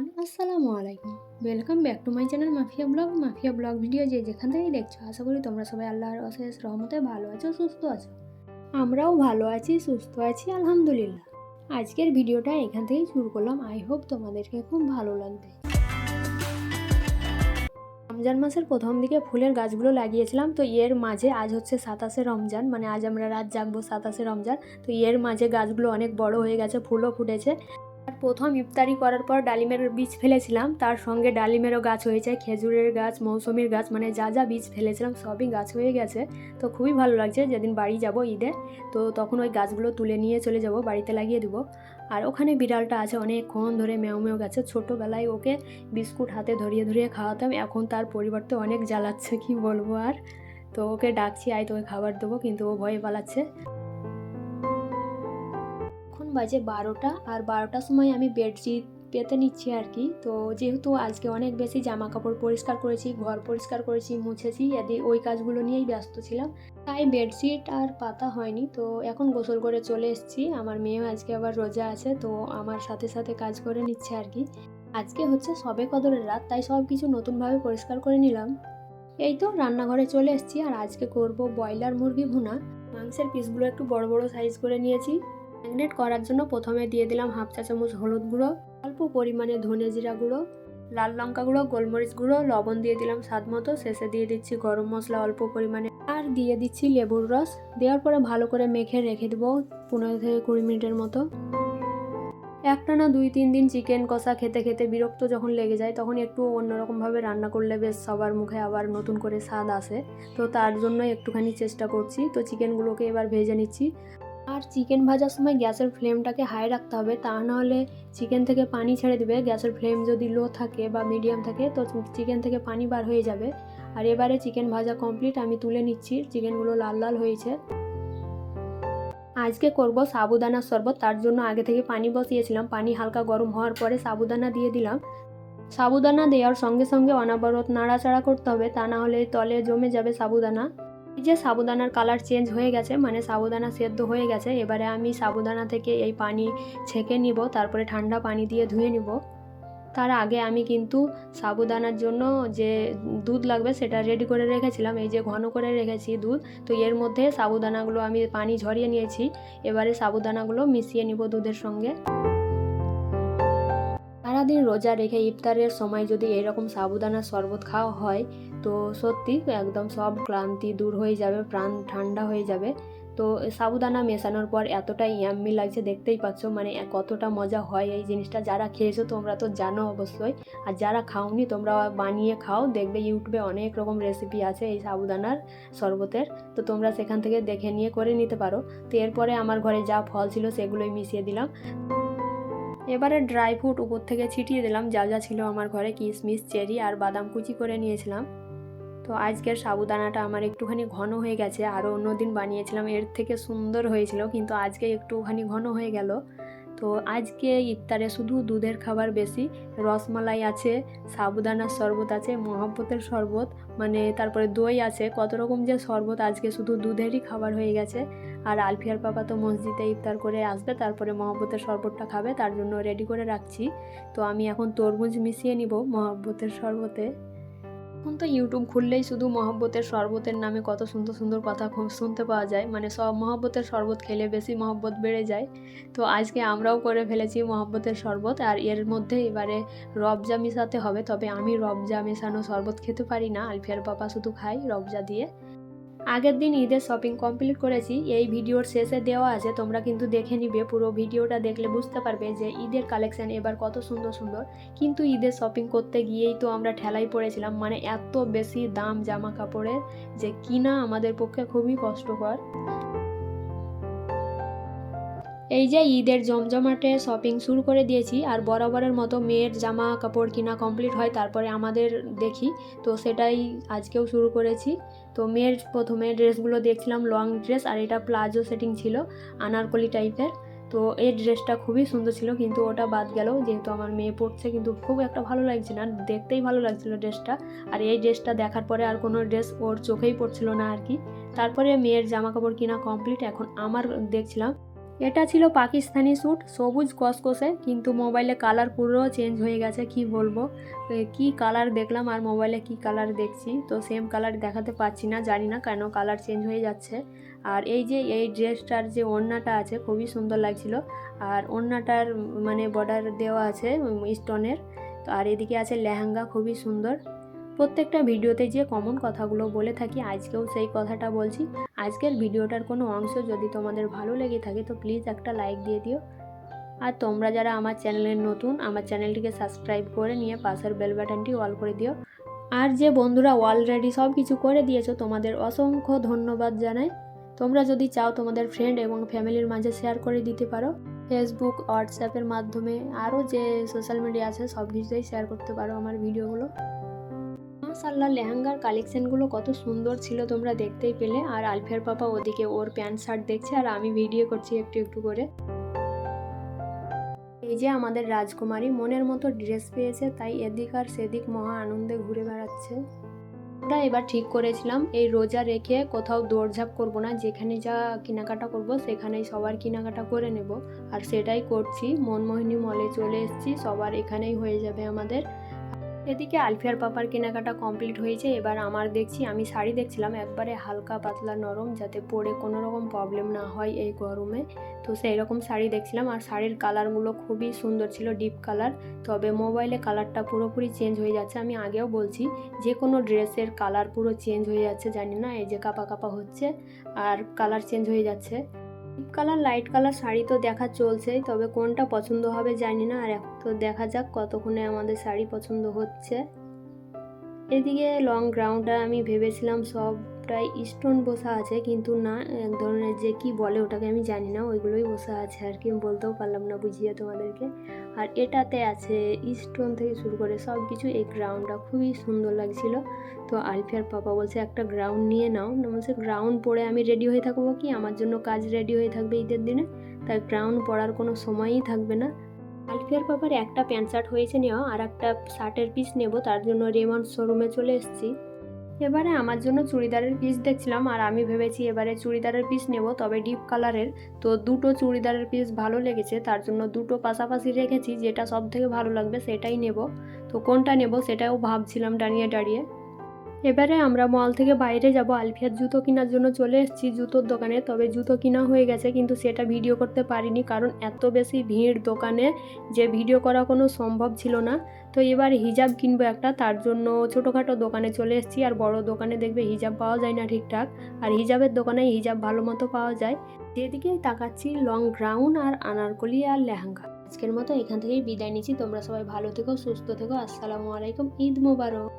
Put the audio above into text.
Everyone, আসসালামু আলাইকুম। Welcome back to my channel mafia blog video. যে যেখান থেকেই দেখছো, আশা করি তোমরা সবাই আল্লাহর অশেষ রহমতে ভালো আছো, সুস্থ আছো। আমরাও ভালো আছি, সুস্থ আছি, আলহামদুলিল্লাহ। আজকের ভিডিওটা এখান থেকেই শুরু করলাম। আই হোপ তোমাদেরকে খুব ভালো লাগবে। রমজান মাসের প্রথম দিকে ফুলের গাছগুলো লাগিয়েছিলাম, তো এর মাঝে আজ হচ্ছে 27শে রমজান, মানে আজ আমরা রাত জাগবো 27শে রমজান। তো এর মাঝে গাছগুলো অনেক বড় হয়ে গেছে, ফুলও ফুটেছে। আর প্রথম ইফতারি করার পর ডালিমের বীজ ফেলেছিলাম, তার সঙ্গে ডালিমেরও গাছ হয়েছে, খেজুরের গাছ, মৌসুমির গাছ, মানে যা যা বীজ ফেলেছিলাম সবই গাছ হয়ে গেছে। তো খুবই ভালো লাগছে। যেদিন বাড়ি যাব ঈদে, তো তখন ওই গাছগুলো তুলে নিয়ে চলে যাব, বাড়িতে লাগিয়ে দেবো। আর ওখানে বিড়ালটা আছে, অনেকক্ষণ ধরে মেও মেও গেছে। ছোটোবেলায় ওকে বিস্কুট হাতে ধরিয়ে ধরিয়ে খাওয়াতাম, এখন তার পরিবর্তে অনেক জ্বালাচ্ছে, কি বলবো আর। তো ওকে ডাকছি, আয় তোকে খাবার দেবো, কিন্তু ও ভয়ে পালাচ্ছে। এখন বাজে 12টা, আর 12টার সময় আমি বেডশিট পেতে নিচ্ছি আর কি। তো যেহেতু আজকে অনেক বেশি জামা কাপড় পরিষ্কার করেছি, ঘর পরিষ্কার করেছি, মুছেছি, ওই কাজগুলো নিয়েই ব্যস্ত ছিলাম, তাই বেডশিট আর পাতা হয়নি। তো এখন গোসল করে চলে এসেছি। আমার মেয়েও আজকে আবার রোজা আছে, তো আমার সাথে সাথে কাজ করে নিচ্ছে আর কি। আজকে হচ্ছে সবে কদরের রাত, তাই সব কিছু নতুনভাবে পরিষ্কার করে নিলাম। এই তো রান্নাঘরে চলে এসেছি, আর আজকে করব ব্রয়লার মুরগি ভুনা। মাংসের পিসগুলো একটু বড় বড় সাইজ করে নিয়েছি। ম্যারিনেট করার জন্য প্রথমে দিয়ে দিলাম 1/2 চা চামচ হলুদ গুঁড়ো, অল্প পরিমাণে ধনে জিরা গুঁড়ো, লাল লঙ্কা গুঁড়ো, গোলমরিচ গুঁড়ো, লবণ দিয়ে দিলাম স্বাদ মতো। শেষে দিয়ে দিচ্ছি গরম মশলা অল্প পরিমাণে, আর দিয়ে দিচ্ছি লেবুর রস। দেওয়ার পরে ভালো করে মেখে রেখে দেবো 15 থেকে 20 মিনিটের মতো। একটানা 2-3 দিন চিকেন কষা খেতে খেতে বিরক্ত যখন লেগে যায়, তখন একটু অন্যরকমভাবে রান্না করলে বেশ সবার মুখে আবার নতুন করে স্বাদ আসে। তো তার জন্য একটুখানি চেষ্টা করছি। তো চিকেনগুলোকে এবার ভেজে নিচ্ছি। আর চিকেন ভাজার সময় গ্যাসের ফ্লেমটাকে হাই রাখতে হবে, তা নাহলে চিকেন থেকে পানি ছেড়ে দেবে। গ্যাসের ফ্লেম যদি লো থাকে বা মিডিয়াম থাকে, তো চিকেন থেকে পানি বার হয়ে যাবে। আর এবারে চিকেন ভাজা কমপ্লিট, আমি তুলে নিচ্ছি। চিকেনগুলো লাল লাল হয়েছে। আজকে করব সাবুদানার শরবত, তার জন্য আগে থেকে পানি বসিয়েছিলাম। পানি হালকা গরম হওয়ার পরে সাবুদানা দিয়ে দিলাম। সাবুদানা দেওয়ার সঙ্গে সঙ্গে অনবরত নাড়াচাড়া করতে হবে, তা না হলে তলে জমে যাবে সাবুদানা। এই যে সাবুদানার কালার চেঞ্জ হয়ে গেছে, মানে সাবুদানা সেদ্ধ হয়ে গেছে। এবারে আমি সাবুদানা থেকে এই পানি ছেঁকে নিব, তারপরে ঠান্ডা পানি দিয়ে ধুয়ে নিব। তার আগে আমি কিন্তু সাবুদানার জন্য যে দুধ লাগবে সেটা রেডি করে রেখেছিলাম। এই যে ঘন করে রেখেছি দুধ, তো এর মধ্যে সাবুদানাগুলো আমি পানি ঝরিয়ে নিয়েছি। এবারে সাবুদানাগুলো মিশিয়ে নিব দুধের সঙ্গে। সারাদিন রোজা রেখে ইফতারের সময় যদি এরকম সাবুদানার শরবত খাওয়া হয়, তো সত্যি একদম সব ক্লান্তি দূর হয়ে যাবে, প্রাণ ঠান্ডা হয়ে যাবে। তো সাবুদানা মেশানোর পর এতটাই ইয়াম্মি লাগছে, দেখতেই পাচ্ছ মানে কতটা মজা হয় এই জিনিসটা। যারা খেয়েছো তোমরা তো জানো অবশ্যই, আর যারা খাওনি তোমরা বানিয়ে খাও, দেখবে ইউটিউবে অনেক রকম রেসিপি আছে এই সাবুদানার শরবতের। তো তোমরা সেখান থেকে দেখে নিয়ে করে নিতে পারো। তো এরপরে আমার ঘরে যা ফল ছিল সেগুলোই মিশিয়ে দিলাম। এবারে ড্রাই ফ্রুট উপর থেকে ছিটিয়ে দিলাম, যা যা ছিল আমার ঘরে, কিশমিশ, চেরি আর বাদাম কুচি করে নিয়েছিলাম। তো আজকের সাবুদানাটা আমার একটুখানি ঘন হয়ে গেছে, আরও অন্যদিন বানিয়েছিলাম এর থেকে সুন্দর হয়েছিল, কিন্তু আজকে একটুখানি ঘন হয়ে গেল। তো আজকে ইফতারে শুধু দুধের খাবার বেশি। রসমালাই আছে, সাবুদানার শরবত আছে, মহব্বতের শরবত, মানে তারপরে দই আছে, কত রকম যে শরবত। আজকে শুধু দুধেরই খাবার হয়ে গেছে। আর আলফিয়ার পাপা তো মসজিদে ইফতার করে আসবে, তারপরে মহব্বতের শরবতটা খাবে, তার জন্য রেডি করে রাখছি। তো আমি এখন তরমুজ মিশিয়ে নিব মহব্বতের শরবতে। এখন তো ইউটিউব খুললেই শুধু মহব্বতের শরবতের নামে কত সুন্দর সুন্দর কথা খুব শুনতে পাওয়া যায়, মানে সব মহব্বতের শরবত খেলে বেশি মহব্বত বেড়ে যায়। তো আজকে আমরাও করে ফেলেছি মহব্বতের শরবত, আর এর মধ্যে এবারে রবজা মেশাতে হবে। তবে আমি রবজা মেশানো শরবত খেতে পারি না, আলফিয়ার পাপা শুধু খাই রবজা দিয়ে। আগের দিন ঈদের শপিং কমপ্লিট করেছি, এই ভিডিওর শেষে দেওয়া আছে, তোমরা কিন্তু দেখে নিবে। পুরো ভিডিওটা দেখলে বুঝতে পারবে যে ঈদের কালেকশান এবার কত সুন্দর সুন্দর। কিন্তু ঈদের শপিং করতে গিয়েই তো আমরা ঠেলাই পড়েছিলাম, মানে এত বেশি দাম জামা কাপড়ের যে কিনা আমাদের পক্ষে খুবই কষ্টকর। এই যে ঈদের জমজমাটে শপিং শুরু করে দিয়েছি, আর বরাবরের মতো মেয়ের জামা কাপড় কিনা কমপ্লিট হয় তারপরে আমাদের দেখি, তো সেটাই আজকেও শুরু করেছি। তো মেয়ের প্রথমে ড্রেসগুলো দেখছিলাম, লং ড্রেস, আর এটা প্লাজো সেটিং ছিল, আনারকলি টাইপের। তো এই ড্রেসটা খুবই সুন্দর ছিল, কিন্তু ওটা বাদ গেল, যেহেতু আমার মেয়ে পরছে, কিন্তু খুব একটা ভালো লাগছে না, দেখতেই ভালো লাগছিল ড্রেসটা। আর এই ড্রেসটা দেখার পরে আর কোনো ড্রেস ওর চোখেই পড়ছিল না আর কি। তারপরে মেয়ের জামা কাপড় কিনা কমপ্লিট, এখন আমার দেখছিলাম। এটা ছিল পাকিস্তানি স্যুট, সবুজ কসকসে, কিন্তু মোবাইলে কালার পুরো চেঞ্জ হয়ে গেছে। কি বলবো, কি কালার দেখলাম আর মোবাইলে কি কালার দেখছি, তো সেম কালার দেখাতে পারছি না, জানি না কেন কালার চেঞ্জ হয়ে যাচ্ছে। আর এই যে এই ড্রেসটার যে ওড়নাটা আছে খুবই সুন্দর লাগছিল, আর ওড়নাটার মানে বর্ডার দেওয়া আছে স্টোনের। তো আর এদিকে আছে লেহেঙ্গা, খুবই সুন্দর। প্রত্যেকটা ভিডিওতে যে কমন কথাগুলো বলে থাকি, আজকেও সেই কথাটা বলছি। আজকের ভিডিওটার কোনো অংশ যদি তোমাদের ভালো লেগে থাকে তো প্লিজ একটা লাইক দিয়ে দিও। আর তোমরা যারা আমার চ্যানেলের নতুন, আমার চ্যানেলটিকে সাবস্ক্রাইব করে নিয়ে পাশের বেল বাটনটি অল করে দিও। আর যে বন্ধুরা অলরেডি সব কিছু করে দিয়েছো তোমাদের অসংখ্য ধন্যবাদ জানাই। তোমরা যদি চাও তোমাদের ফ্রেন্ড এবং ফ্যামিলির মাঝে শেয়ার করে দিতে পারো, ফেসবুক, হোয়াটসঅ্যাপের মাধ্যমে, আরও যে সোশ্যাল মিডিয়া আছে সব কিছুতেই শেয়ার করতে পারো আমার ভিডিওগুলো। মাশাআল্লাহ, লেহেঙ্গার কালেকশনগুলো কত সুন্দর ছিল তোমরা দেখতেই পেলে। আর আলফিয়ার পাপা ওদিকে ওর প্যান্ট শার্ট দেখছে আর আমি ভিডিও করছি একটু একটু করে। এই যে আমাদের রাজকুমারী মনের মতো ড্রেস পেয়েছে, তাই এদিক আর সেদিক মহা আনন্দে ঘুরে বেড়াচ্ছে। আমরা এবার ঠিক করেছিলাম এই রোজা রেখে কোথাও দৌড়ঝাঁপ করব না, যেখানে যা কেনাকাটা করব সেখানেই সবার কেনাকাটা করে নেব। আর সেটাই করছি, মনমোহিনী মলে চলে এসেছি, সবার এখানেই হয়ে যাবে আমাদের। এদিকে আলফিয়ার পাপার কেনাকাটা কমপ্লিট হয়েছে, এবার আমার দেখছি, আমি শাড়ি দেখছিলাম একবারে হালকা পাতলা নরম, যাতে পরে কোনো রকম প্রবলেম না হয় এই গরমে। তো সেই রকম শাড়ি দেখছিলাম, আর শাড়ির কালারগুলো খুবই সুন্দর ছিল, ডিপ কালার। তবে মোবাইলে কালারটা পুরোপুরি চেঞ্জ হয়ে যাচ্ছে। আমি আগেও বলছি যে কোনো ড্রেসের কালার পুরো চেঞ্জ হয়ে যাচ্ছে, জানি না এই যে কাপা কাপা হচ্ছে আর কালার চেঞ্জ হয়ে যাচ্ছে। Deep colour, light colour sari তো দেখা চলছেই, তবে কোনটা পছন্দ হবে জানি না। আর এখন তো দেখা যাক কতক্ষণে আমাদের শাড়ি পছন্দ হচ্ছে। এদিকে লং গ্রাউন্ডটা আমি ভেবেছিলাম সবটাই স্টোন বসা আছে, কিন্তু না, এক ধরনের যে কি বলে ওটাকে আমি জানি না, ওইগুলোই বসা আছে আর কি, বলতেও পারলাম না বুঝিয়ে তোমাদেরকে। আর এটাতে আছে স্টোন থেকে শুরু করে সব কিছু। এই গ্রাউন্ডটা খুবই সুন্দর লাগছিল। তো আলফিয়ার পাপা বলছে একটা গ্রাউন্ড নিয়ে নাও, না বলছে গ্রাউন্ড পরে আমি রেডি হয়ে থাকবো, কি আমার জন্য কাজ রেডি হয়ে থাকবে ঈদের দিনে, তাই গ্রাউন্ড পরার কোনো সময়ই থাকবে না। আলফিয়ার পাপার একটা প্যান্ট শার্ট হয়েছে নেওয়া, আর একটা শার্টের পিস নেব, তার জন্য রেমন্ড শোরুমে চলে এসেছি। এবারে আমার জন্য চুড়িদারের পিস দেখছিলাম, আর আমি ভেবেছি এবারে চুড়িদারের পিস নেব, তবে ডিপ কালারের। তো দুটো চুড়িদারের পিস ভালো লেগেছে, তার জন্য দুটো পাশাপাশি রেখেছি, যেটা সব থেকে ভালো লাগবে সেটাই নেব। তো কোনটা নেব সেটাও ভাবছিলাম দাঁড়িয়ে দাঁড়িয়ে। এবারে আমরা মল থেকে বাইরে যাব, আলফিয়ার জুতো কেনার জন্য চলে এসেছি জুতোর দোকানে। তবে জুতো কেনা হয়ে গেছে, কিন্তু সেটা ভিডিও করতে পারিনি, কারণ এত বেশি ভিড় দোকানে যে ভিডিও করা কোনো সম্ভব ছিল না। তো এবার হিজাব কিনবো একটা, তার জন্য ছোটোখাটো দোকানে চলে এসেছি। আর বড় দোকানে দেখবে হিজাব পাওয়া যায় না ঠিকঠাক, আর হিজাবের দোকানে হিজাব ভালো মতো পাওয়া যায়। যেদিকেই তাকাচ্ছি লং গ্রাউন আর আনারকলি আর লেহেঙ্গা। আজকের মতো এখান থেকেই বিদায় নিচ্ছি, তোমরা সবাই ভালো থেকো, সুস্থ থেকো, আসসালামু আলাইকুম, ঈদ মোবারক।